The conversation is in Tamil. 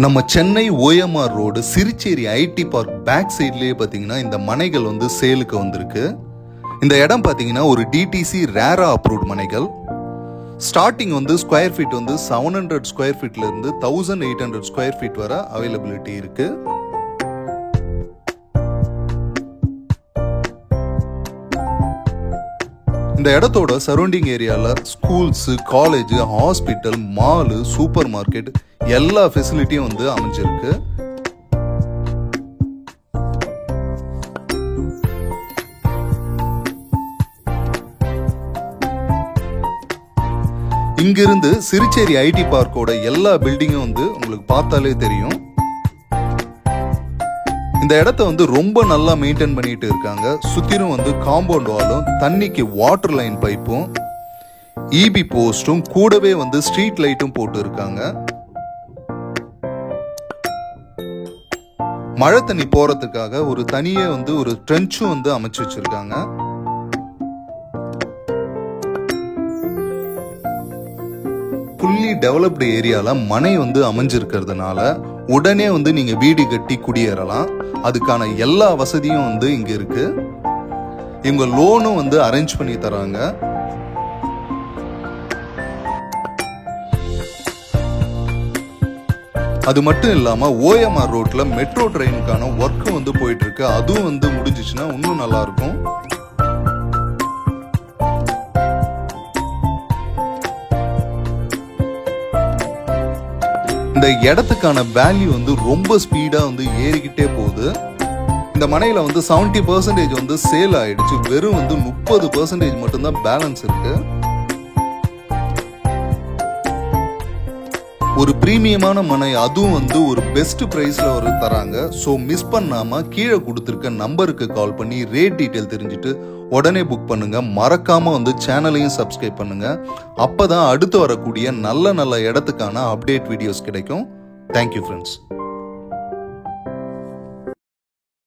நம்ம Chennai OMR road Siruseri IT park back சைட்லயே பாத்தீங்கன்னா இந்த மனைகள் வந்து சேலுக்கு வந்திருக்கு. இந்த இடம் பாத்தீங்கன்னா ஒரு டிடிசி ரேரா அப்ரூவ்ட் மனைகள். ஸ்டார்டிங் வந்து ஸ்கொயர் ஃபீட் வந்து 700 ஸ்கொயர் ஃபீட்ல இருந்து 1800 ஸ்கொயர் ஃபீட் வரை அவைலபிலிட்டி இருக்கு. இந்த இடத்தோட சரௌண்டிங் ஏரியால schools, college, hospital, mall, super market எல்லா ஃபெசிலிட்டியும் வந்து அமைஞ்சிருக்கு. இங்கிருந்து சிரிச்சேரி ஐடி பார்க்கோட எல்லா பில்டிங்கும் வந்து உங்களுக்கு பார்த்தாலே தெரியும். இந்த இடத்த வந்து ரொம்ப நல்லா மெயின்டைன் பண்ணிட்டு இருக்காங்க. சுத்திரும் வந்து காம்பவுண்ட் வாலும், தண்ணிக்கு வாட்டர் லைன் பைப்பும், இபி போஸ்டும், கூடவே வந்து ஸ்ட்ரீட் லைட்டும் போட்டு இருக்காங்க. மழை தண்ணி போறதுக்காக ஒரு தனியே வந்து ஒரு ட்ரென்ச்சும் வந்து அமைச்சு வச்சிருக்காங்க. ஃபுல்லி டெவலப்டு ஏரியால மனை வந்து அமைஞ்சிருக்கிறதுனால உடனே வந்து நீங்க வீடு கட்டி குடியேறலாம். அதுக்கான எல்லா வசதியும் வந்து இங்க இருக்கு. இவங்க லோனும் வந்து அரேஞ்ச் பண்ணி தராங்க. அது மட்டும் இல்லாம ஓஎம்ஆர் ரோட்ல மெட்ரோ ட்ரெயினுக்கான ஒர்க் வந்து போயிட்டு இருக்கு. அதுவும் வந்து முடிஞ்சிச்சுன்னா இன்னும் நல்லா இருக்கும். இந்த இடத்துக்கான வேல்யூ வந்து ரொம்ப ஸ்பீடா வந்து ஏறிக்கிட்டே போகுது. இந்த மனையில வந்து 70% வந்து சேல் ஆயிடுச்சு. வெறும் வந்து 30% மட்டும்தான் பேலன்ஸ் இருக்கு. ஒரு பிரீமியமான மனை, அதுவும் வந்து ஒரு பெஸ்ட் பிரைஸ்ல ஒரு தராங்க. ஸோ மிஸ் பண்ணாம கீழே கொடுத்துருக்க நம்பருக்கு கால் பண்ணி ரேட் டீட்டெயில் தெரிஞ்சுட்டு உடனே புக் பண்ணுங்க. மறக்காம வந்து சேனலையும் சப்ஸ்கிரைப் பண்ணுங்க. அப்பதான் அடுத்து வரக்கூடிய நல்ல நல்ல இடத்துக்கான அப்டேட் வீடியோஸ் கிடைக்கும். Thank you friends.